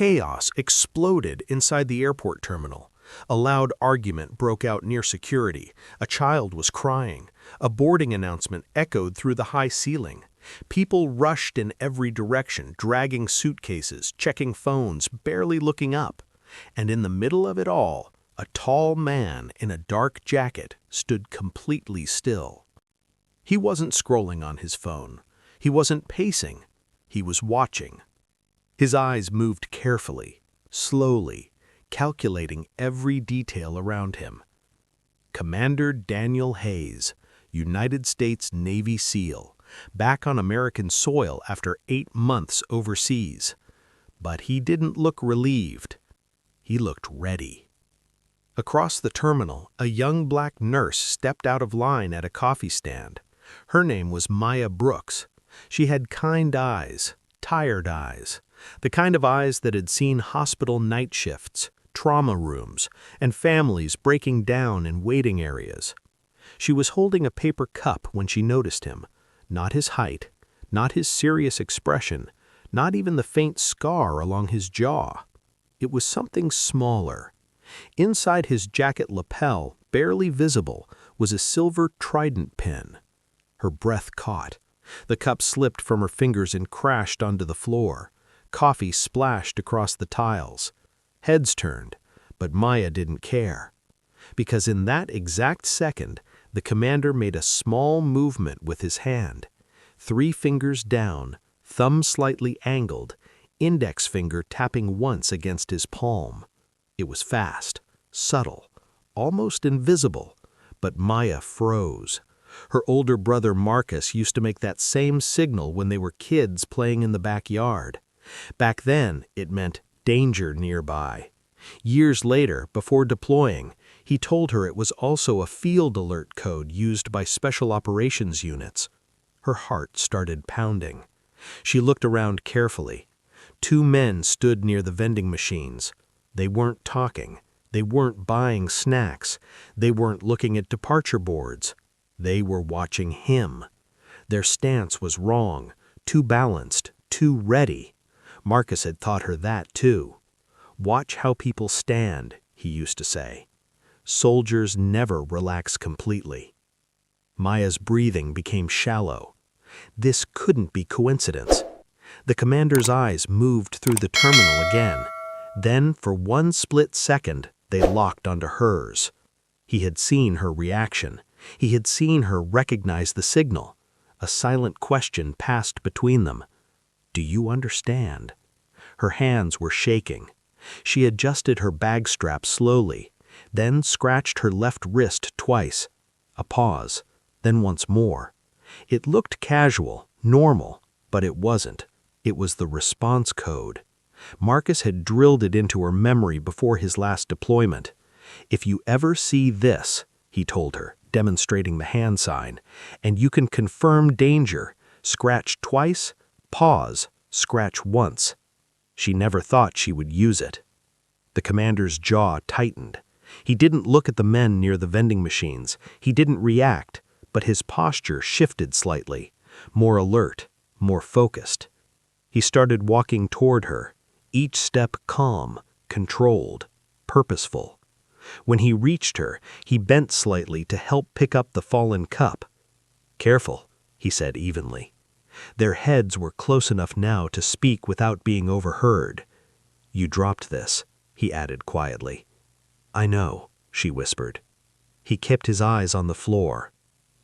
Chaos exploded inside the airport terminal. A loud argument broke out near security. A child was crying. A boarding announcement echoed through the high ceiling. People rushed in every direction, dragging suitcases, checking phones, barely looking up. And in the middle of it all, a tall man in a dark jacket stood completely still. He wasn't scrolling on his phone. He wasn't pacing. He was watching. His eyes moved carefully, slowly, calculating every detail around him. Commander Daniel Hayes, United States Navy SEAL, back on American soil after 8 months overseas. But he didn't look relieved. He looked ready. Across the terminal, a young black nurse stepped out of line at a coffee stand. Her name was Maya Brooks. She had kind eyes, tired eyes, the kind of eyes that had seen hospital night shifts, trauma rooms, and families breaking down in waiting areas. She was holding a paper cup when she noticed him. Not his height, not his serious expression, not even the faint scar along his jaw. It was something smaller. Inside his jacket lapel, barely visible, was a silver trident pin. Her breath caught. The cup slipped from her fingers and crashed onto the floor. Coffee splashed across the tiles. Heads turned, but Maya didn't care. Because in that exact second, the commander made a small movement with his hand. 3 fingers down, thumb slightly angled, index finger tapping once against his palm. It was fast, subtle, almost invisible, but Maya froze. Her older brother Marcus used to make that same signal when they were kids playing in the backyard. Back then, it meant danger nearby. Years later, before deploying, he told her it was also a field alert code used by special operations units. Her heart started pounding. She looked around carefully. 2 men stood near the vending machines. They weren't talking. They weren't buying snacks. They weren't looking at departure boards. They were watching him. Their stance was wrong, too balanced, too ready. Marcus had taught her that too. Watch how people stand, he used to say. Soldiers never relax completely. Maya's breathing became shallow. This couldn't be coincidence. The commander's eyes moved through the terminal again. Then, for 1 split second, they locked onto hers. He had seen her reaction. He had seen her recognize the signal. A silent question passed between them. "Do you understand?" Her hands were shaking. She adjusted her bag strap slowly, then scratched her left wrist twice. A pause, then once more. It looked casual, normal, but it wasn't. It was the response code. Marcus had drilled it into her memory before his last deployment. "If you ever see this," he told her, demonstrating the hand sign, "and you can confirm danger, scratch twice, pause, scratch once." She never thought she would use it. The commander's jaw tightened. He didn't look at the men near the vending machines. He didn't react, but his posture shifted slightly, more alert, more focused. He started walking toward her, each step calm, controlled, purposeful. When he reached her, he bent slightly to help pick up the fallen cup. "Careful," he said evenly. Their heads were close enough now to speak without being overheard. "You dropped this," he added quietly. "I know," she whispered. He kept his eyes on the floor.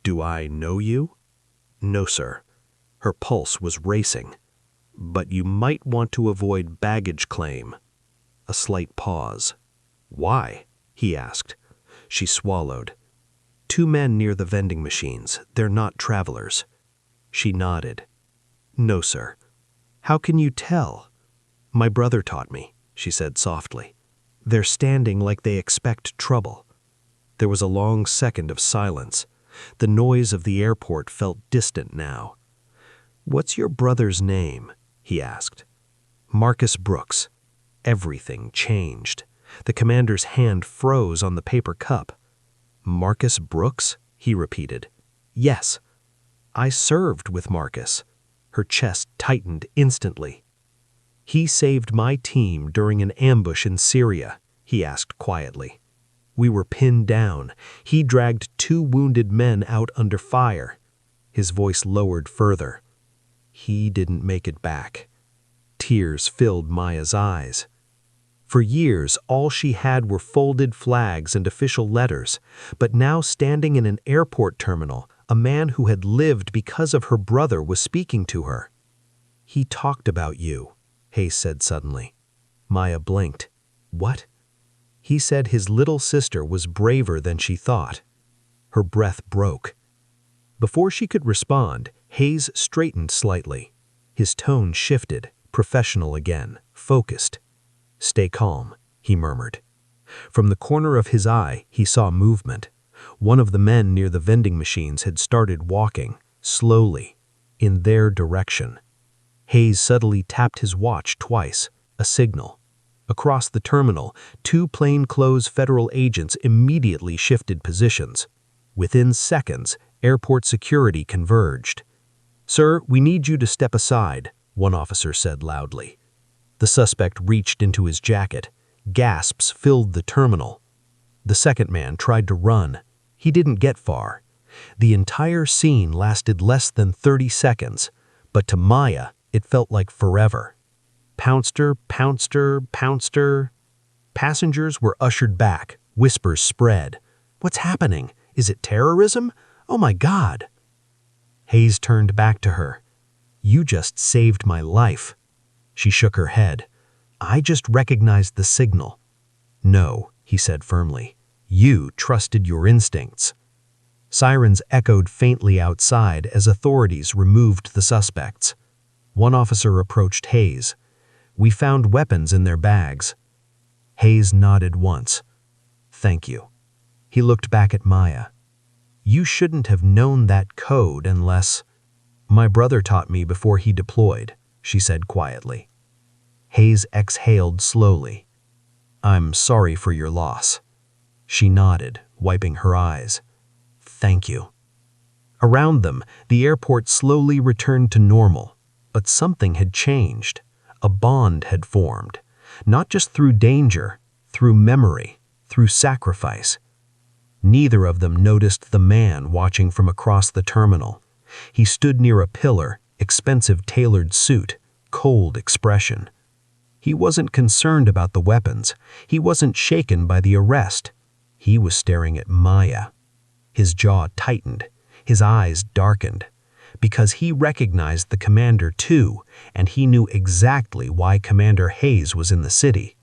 "Do I know you?" "No, sir." Her pulse was racing. "But you might want to avoid baggage claim." A slight pause. "Why?" he asked. She swallowed. "2 men near the vending machines. They're not travelers." She nodded. "No, sir." "How can you tell?" "My brother taught me," she said softly. "They're standing like they expect trouble." There was a long second of silence. The noise of the airport felt distant now. "What's your brother's name?" he asked. "Marcus Brooks." Everything changed. The commander's hand froze on the paper cup. "Marcus Brooks?" he repeated. "Yes. I served with Marcus." Her chest tightened instantly. "He saved my team during an ambush in Syria," he asked quietly. "We were pinned down. He dragged 2 wounded men out under fire." His voice lowered further. "He didn't make it back." Tears filled Maya's eyes. For years, all she had were folded flags and official letters, but now standing in an airport terminal, a man who had lived because of her brother was speaking to her. "He talked about you," Hayes said suddenly. Maya blinked. "What?" "He said his little sister was braver than she thought." Her breath broke. Before she could respond, Hayes straightened slightly. His tone shifted, professional again, focused. "Stay calm," he murmured. From the corner of his eye, he saw movement. One of the men near the vending machines had started walking, slowly, in their direction. Hayes suddenly tapped his watch twice, a signal. Across the terminal, 2 plainclothes federal agents immediately shifted positions. Within seconds, airport security converged. "Sir, we need you to step aside," one officer said loudly. The suspect reached into his jacket. Gasps filled the terminal. The second man tried to run. He didn't get far. The entire scene lasted less than 30 seconds, but to Maya, it felt like forever. Pounster, pounster, pounster. Passengers were ushered back. Whispers spread. "What's happening? Is it terrorism? Oh my God!" Hayes turned back to her. "You just saved my life." She shook her head. "I just recognized the signal." "No," he said firmly. "You trusted your instincts." Sirens echoed faintly outside as authorities removed the suspects. One officer approached Hayes. "We found weapons in their bags." Hayes nodded once. "Thank you." He looked back at Maya. "You shouldn't have known that code unless—" "My brother taught me before he deployed," she said quietly. Hayes exhaled slowly. "I'm sorry for your loss." She nodded, wiping her eyes. "Thank you." Around them, the airport slowly returned to normal, but something had changed. A bond had formed, not just through danger, through memory, through sacrifice. Neither of them noticed the man watching from across the terminal. He stood near a pillar, expensive tailored suit, cold expression. He wasn't concerned about the weapons. He wasn't shaken by the arrest. He was staring at Maya. His jaw tightened, his eyes darkened, because he recognized the commander too, and he knew exactly why Commander Hayes was in the city.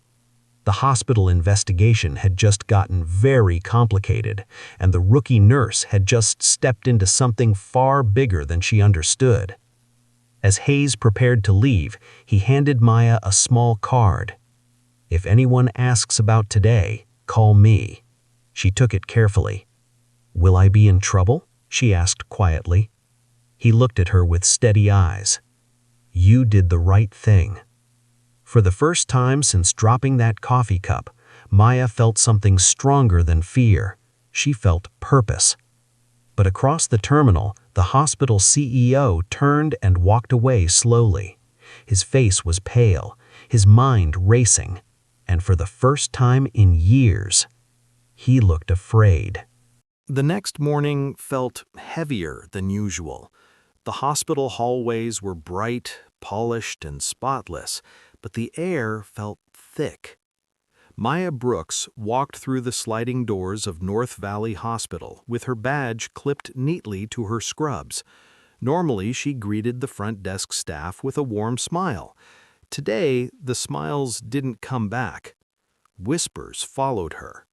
The hospital investigation had just gotten very complicated, and the rookie nurse had just stepped into something far bigger than she understood. As Hayes prepared to leave, he handed Maya a small card. "If anyone asks about today, call me." She took it carefully. "Will I be in trouble?" she asked quietly. He looked at her with steady eyes. "You did the right thing." For the first time since dropping that coffee cup, Maya felt something stronger than fear. She felt purpose. But across the terminal, the hospital CEO turned and walked away slowly. His face was pale, his mind racing, and for the first time in years, he looked afraid. The next morning felt heavier than usual. The hospital hallways were bright, polished, and spotless, but the air felt thick. Maya Brooks walked through the sliding doors of North Valley Hospital with her badge clipped neatly to her scrubs. Normally, she greeted the front desk staff with a warm smile. Today, the smiles didn't come back. Whispers followed her.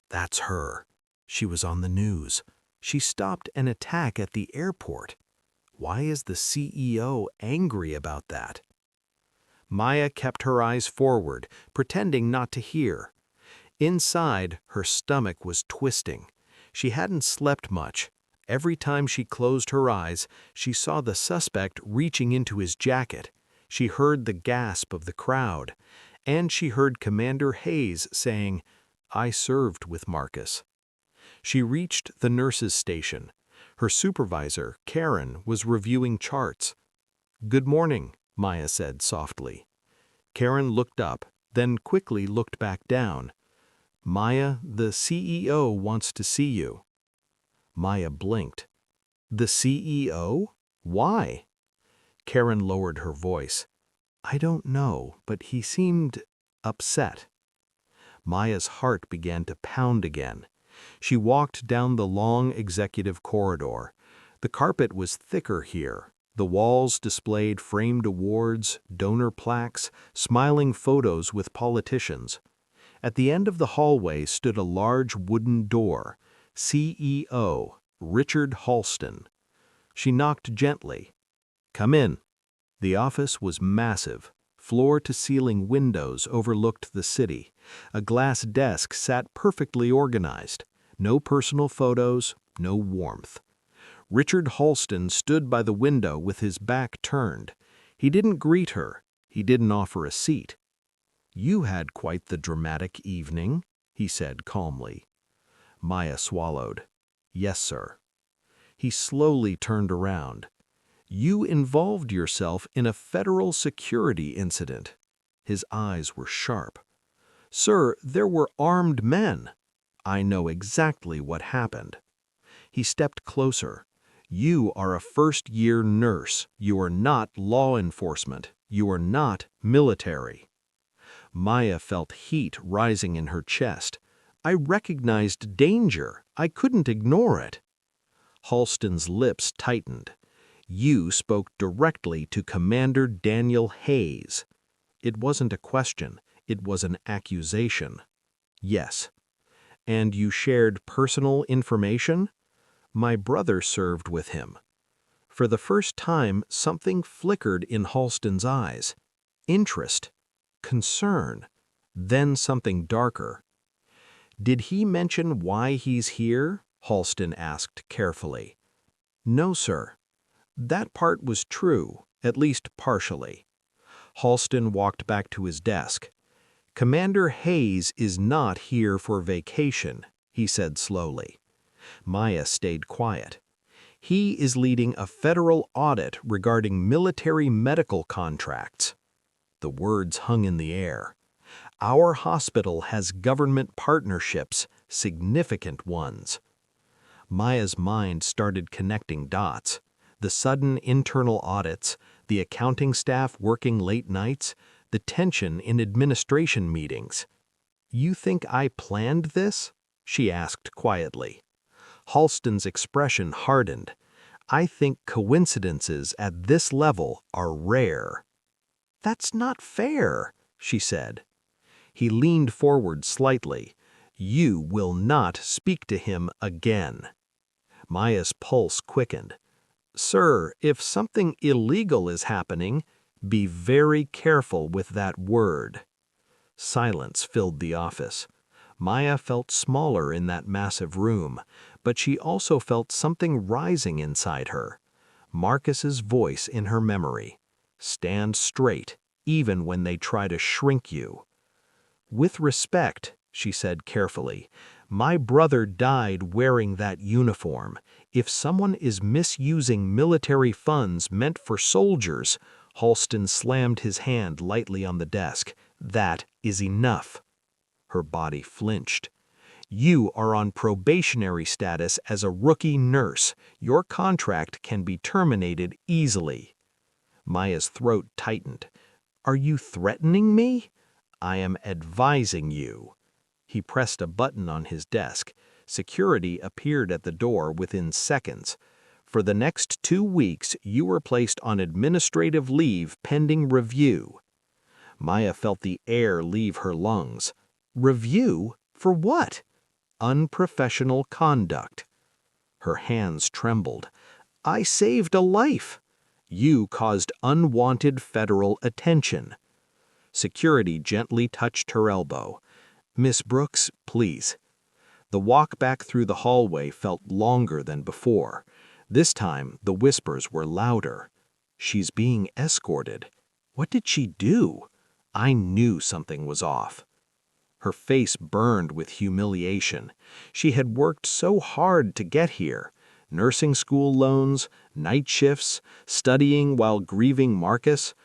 "That's her. She was on the news. She stopped an attack at the airport. Why is the CEO angry about that?" Maya kept her eyes forward, pretending not to hear. Inside, her stomach was twisting. She hadn't slept much. Every time she closed her eyes, she saw the suspect reaching into his jacket. She heard the gasp of the crowd. And she heard Commander Hayes saying, "I served with Marcus." She reached the nurse's station. Her supervisor, Karen, was reviewing charts. "Good morning," Maya said softly. Karen looked up, then quickly looked back down. Maya, the CEO wants to see you. Maya blinked. The CEO? Why? Karen lowered her voice. I don't know, but he seemed upset. Maya's heart began to pound again. She walked down the long executive corridor. The carpet was thicker here. The walls displayed framed awards, donor plaques, smiling photos with politicians. At the end of the hallway stood a large wooden door. CEO, Richard Halston. She knocked gently. Come in. The office was massive. Floor-to-ceiling windows overlooked the city. A glass desk sat perfectly organized. No personal photos, no warmth. Richard Halston stood by the window with his back turned. He didn't greet her. He didn't offer a seat. You had quite the dramatic evening, he said calmly. Maya swallowed. Yes, sir. He slowly turned around. You involved yourself in a federal security incident. His eyes were sharp. Sir, there were armed men. I know exactly what happened. He stepped closer. You are a first-year nurse. You are not law enforcement. You are not military. Maya felt heat rising in her chest. I recognized danger. I couldn't ignore it. Halston's lips tightened. You spoke directly to Commander Daniel Hayes. It wasn't a question. It was an accusation. Yes. And you shared personal information? My brother served with him. For the first time, something flickered in Halston's eyes. Interest. Concern. Then something darker. Did he mention why he's here? Halston asked carefully. No, sir. That part was true, at least partially. Halston walked back to his desk. Commander Hayes is not here for vacation, he said slowly. Maya stayed quiet. He is leading a federal audit regarding military medical contracts. The words hung in the air. Our hospital has government partnerships, significant ones. Maya's mind started connecting dots. The sudden internal audits, the accounting staff working late nights, the tension in administration meetings. You think I planned this? She asked quietly. Halston's expression hardened. I think coincidences at this level are rare. That's not fair, she said. He leaned forward slightly. You will not speak to him again. Maya's pulse quickened. Sir, if something illegal is happening, be very careful with that word. Silence filled the office. Maya felt smaller in that massive room, but she also felt something rising inside her. Marcus's voice in her memory. Stand straight, even when they try to shrink you. With respect, she said carefully, my brother died wearing that uniform. If someone is misusing military funds meant for soldiers, Halston slammed his hand lightly on the desk. That is enough. Her body flinched. You are on probationary status as a rookie nurse. Your contract can be terminated easily. Maya's throat tightened. Are you threatening me? I am advising you. He pressed a button on his desk. Security appeared at the door within seconds. For the next 2 weeks, you were placed on administrative leave pending review. Maya felt the air leave her lungs. Review? For what? Unprofessional conduct. Her hands trembled. I saved a life. You caused unwanted federal attention. Security gently touched her elbow. Miss Brooks, please. The walk back through the hallway felt longer than before. This time, the whispers were louder. She's being escorted. What did she do? I knew something was off. Her face burned with humiliation. She had worked so hard to get here. Nursing school loans, night shifts, studying while grieving Marcus.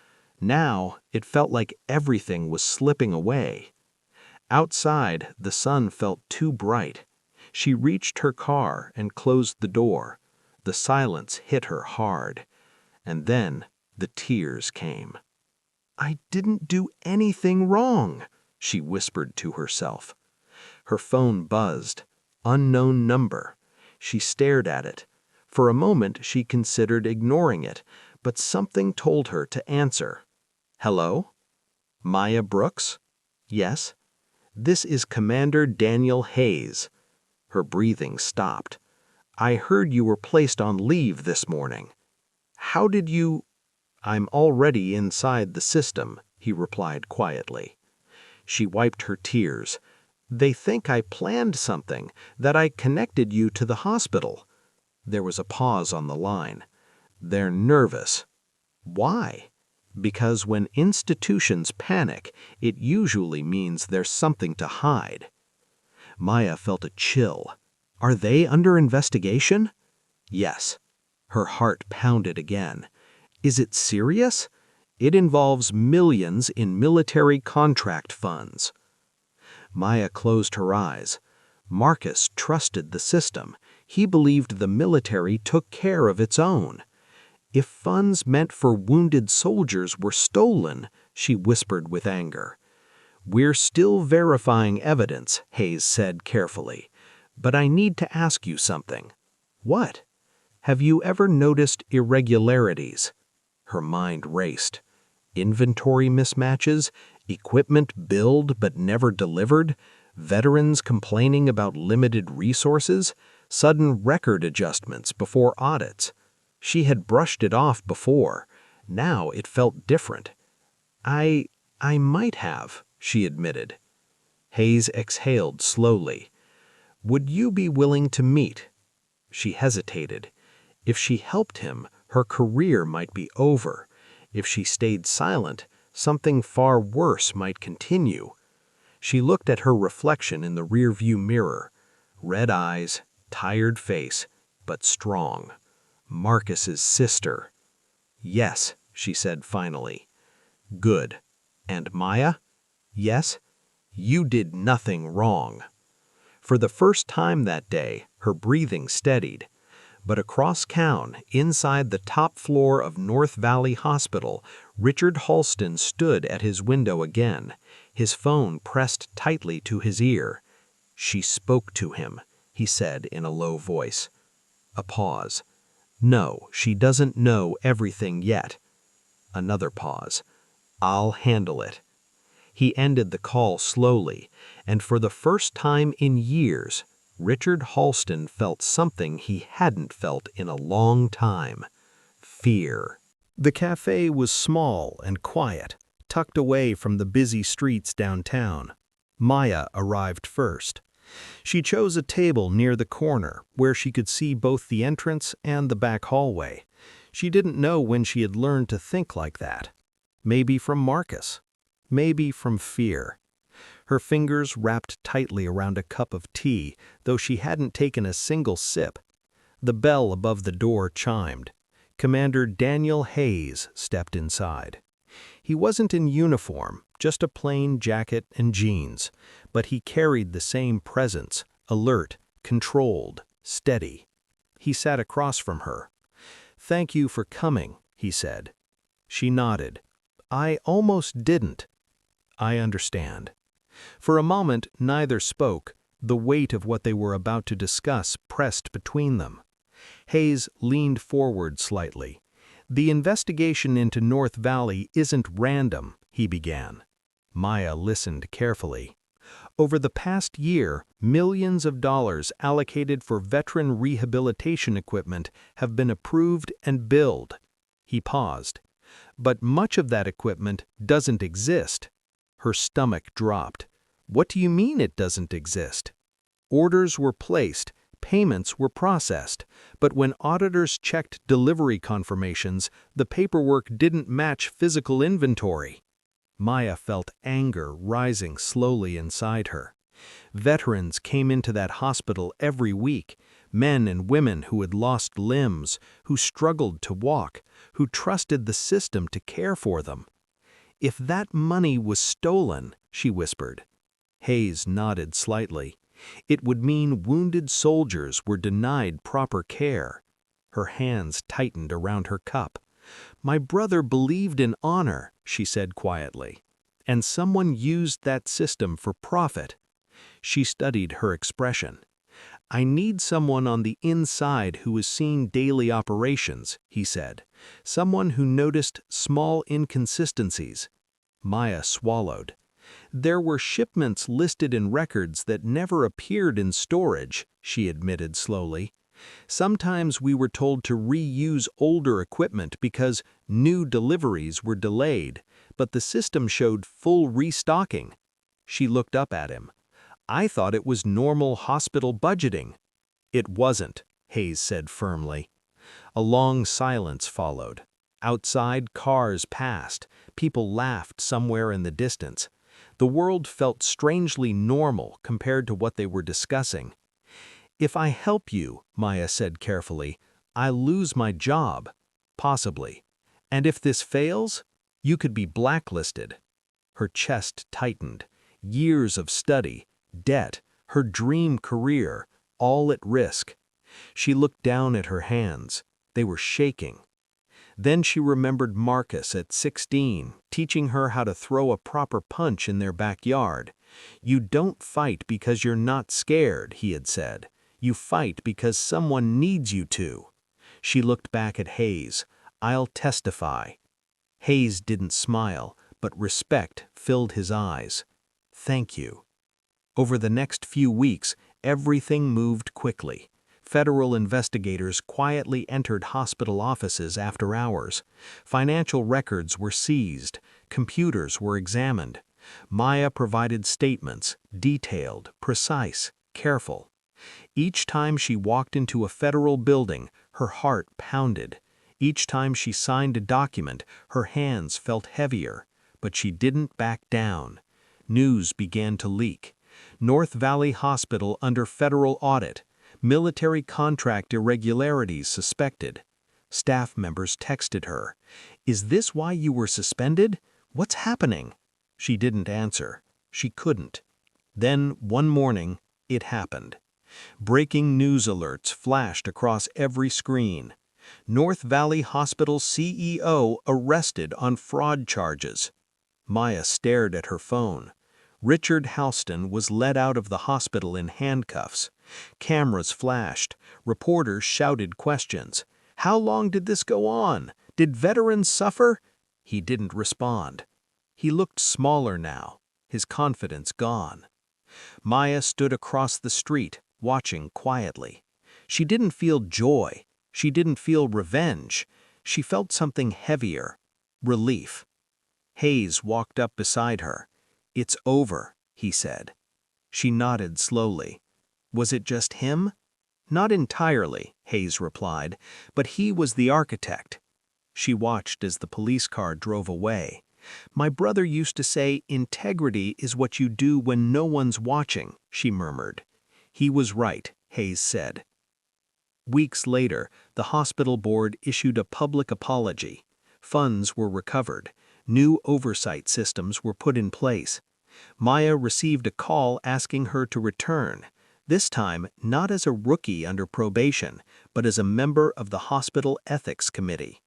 Now it felt like everything was slipping away. Outside, the sun felt too bright. She reached her car and closed the door. The silence hit her hard. And then the tears came. "I didn't do anything wrong," she whispered to herself. Her phone buzzed. Unknown number. She stared at it. For a moment she considered ignoring it, but something told her to answer. "Hello? Maya Brooks? Yes. This is Commander Daniel Hayes." Her breathing stopped. "I heard you were placed on leave this morning. How did you—" "I'm already inside the system," he replied quietly. She wiped her tears. "They think I planned something, that I connected you to the hospital." There was a pause on the line. "They're nervous." "Why?" "Because when institutions panic, it usually means there's something to hide." Maya felt a chill. "Are they under investigation?" "Yes." Her heart pounded again. "Is it serious?" "It involves millions in military contract funds." Maya closed her eyes. Marcus trusted the system. He believed the military took care of its own. If funds meant for wounded soldiers were stolen, she whispered with anger. "We're still verifying evidence," Hayes said carefully. "But I need to ask you something." "What?" "Have you ever noticed irregularities?" Her mind raced. Inventory mismatches, equipment billed but never delivered, veterans complaining about limited resources, sudden record adjustments before audits. She had brushed it off before. Now it felt different. I might have," she admitted. Hayes exhaled slowly. "Would you be willing to meet?" She hesitated. If she helped him, her career might be over. If she stayed silent, something far worse might continue. She looked at her reflection in the rearview mirror. Red eyes, tired face, but strong. Marcus's sister. "Yes," she said finally. "Good. And Maya?" "Yes." "You did nothing wrong." For the first time that day, her breathing steadied. But across town, inside the top floor of North Valley Hospital, Richard Halston stood at his window again, his phone pressed tightly to his ear. "She spoke to him," he said in a low voice. A pause. "No, she doesn't know everything yet." Another pause. "I'll handle it." He ended the call slowly, and for the first time in years, Richard Halston felt something he hadn't felt in a long time. Fear. The cafe was small and quiet, tucked away from the busy streets downtown. Maya arrived first. She chose a table near the corner, where she could see both the entrance and the back hallway. She didn't know when she had learned to think like that. Maybe from Marcus. Maybe from fear. Her fingers wrapped tightly around a cup of tea, though she hadn't taken a single sip. The bell above the door chimed. Commander Daniel Hayes stepped inside. He wasn't in uniform, just a plain jacket and jeans, but he carried the same presence, alert, controlled, steady. He sat across from her. "Thank you for coming," he said. She nodded. "I almost didn't." "I understand." For a moment, neither spoke. The weight of what they were about to discuss pressed between them. Hayes leaned forward slightly. "The investigation into North Valley isn't random," he began. Maya listened carefully. "Over the past year, millions of dollars allocated for veteran rehabilitation equipment have been approved and billed." He paused. "But much of that equipment doesn't exist." Her stomach dropped. "What do you mean it doesn't exist?" "Orders were placed, payments were processed, but when auditors checked delivery confirmations, the paperwork didn't match physical inventory." Maya felt anger rising slowly inside her. Veterans came into that hospital every week, men and women who had lost limbs, who struggled to walk, who trusted the system to care for them. If that money was stolen, she whispered. Hayes nodded slightly. It would mean wounded soldiers were denied proper care. Her hands tightened around her cup. My brother believed in honor, she said quietly, and someone used that system for profit. She studied her expression. I need someone on the inside who has seen daily operations, he said. Someone who noticed small inconsistencies. Maya swallowed. There were shipments listed in records that never appeared in storage, she admitted slowly. Sometimes we were told to reuse older equipment because new deliveries were delayed, but the system showed full restocking. She looked up at him. I thought it was normal hospital budgeting. It wasn't, Hayes said firmly. A long silence followed. Outside, cars passed. People laughed somewhere in the distance. The world felt strangely normal compared to what they were discussing. If I help you, Maya said carefully, I'll lose my job. Possibly. And if this fails, you could be blacklisted. Her chest tightened. Years of study, debt, her dream career, all at risk. She looked down at her hands. They were shaking. Then she remembered Marcus at 16, teaching her how to throw a proper punch in their backyard. You don't fight because you're not scared, he had said. You fight because someone needs you to. She looked back at Hayes. I'll testify. Hayes didn't smile, but respect filled his eyes. Thank you. Over the next few weeks, everything moved quickly. Federal investigators quietly entered hospital offices after hours. Financial records were seized. Computers were examined. Maya provided statements, detailed, precise, careful. Each time she walked into a federal building, her heart pounded. Each time she signed a document, her hands felt heavier. But she didn't back down. News began to leak. North Valley Hospital under federal audit. Military contract irregularities suspected. Staff members texted her. Is this why you were suspended? What's happening? She didn't answer. She couldn't. Then, one morning, it happened. Breaking news alerts flashed across every screen. North Valley Hospital CEO arrested on fraud charges. Maya stared at her phone. Richard Halston was led out of the hospital in handcuffs. Cameras flashed. Reporters shouted questions. How long did this go on? Did veterans suffer? He didn't respond. He looked smaller now, his confidence gone. Maya stood across the street, watching quietly. She didn't feel joy. She didn't feel revenge. She felt something heavier, relief. Hayes walked up beside her. It's over, he said. She nodded slowly. Was it just him? Not entirely, Hayes replied, but he was the architect. She watched as the police car drove away. My brother used to say integrity is what you do when no one's watching, she murmured. He was right, Hayes said. Weeks later, the hospital board issued a public apology. Funds were recovered. New oversight systems were put in place. Maya received a call asking her to return, this time not as a rookie under probation, but as a member of the hospital ethics committee.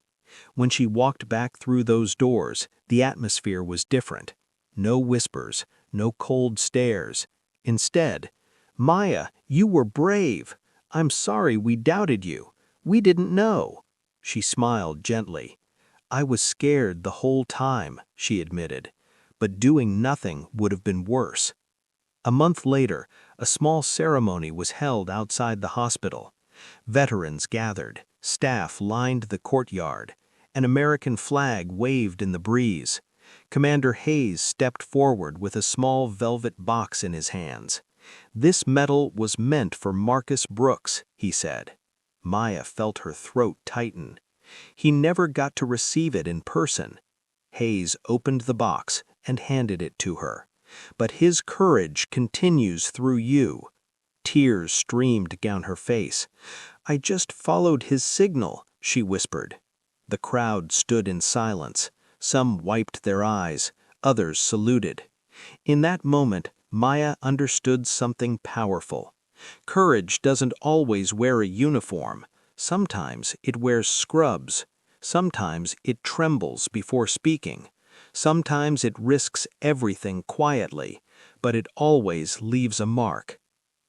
When she walked back through those doors, the atmosphere was different. No whispers, no cold stares. Instead, Maya, you were brave. I'm sorry we doubted you. We didn't know. She smiled gently. I was scared the whole time, she admitted, but doing nothing would have been worse. A month later, a small ceremony was held outside the hospital. Veterans gathered, staff lined the courtyard. An American flag waved in the breeze. Commander Hayes stepped forward with a small velvet box in his hands. This medal was meant for Marcus Brooks, he said. Maya felt her throat tighten. He never got to receive it in person. Hayes opened the box and handed it to her. But his courage continues through you. Tears streamed down her face. I just followed his signal, she whispered. The crowd stood in silence. Some wiped their eyes, others saluted. In that moment, Maya understood something powerful. Courage doesn't always wear a uniform. Sometimes it wears scrubs. Sometimes it trembles before speaking. Sometimes it risks everything quietly, but it always leaves a mark.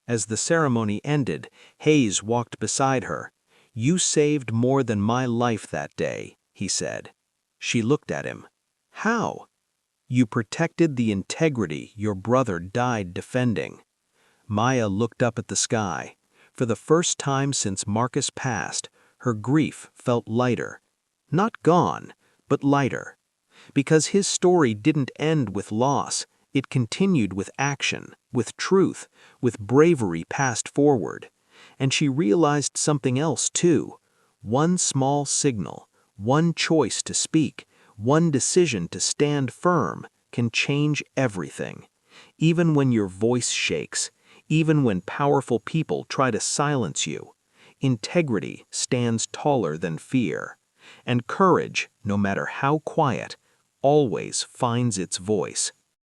As the ceremony ended, Hayes walked beside her. "You saved more than my life that day," he said. She looked at him. "How?" "You protected the integrity your brother died defending." Maya looked up at the sky. For the first time since Marcus passed, her grief felt lighter. Not gone, but lighter. Because his story didn't end with loss, it continued with action, with truth, with bravery passed forward. And she realized something else too. One small signal, one choice to speak, one decision to stand firm can change everything. Even when your voice shakes, even when powerful people try to silence you, integrity stands taller than fear. And courage, no matter how quiet, always finds its voice.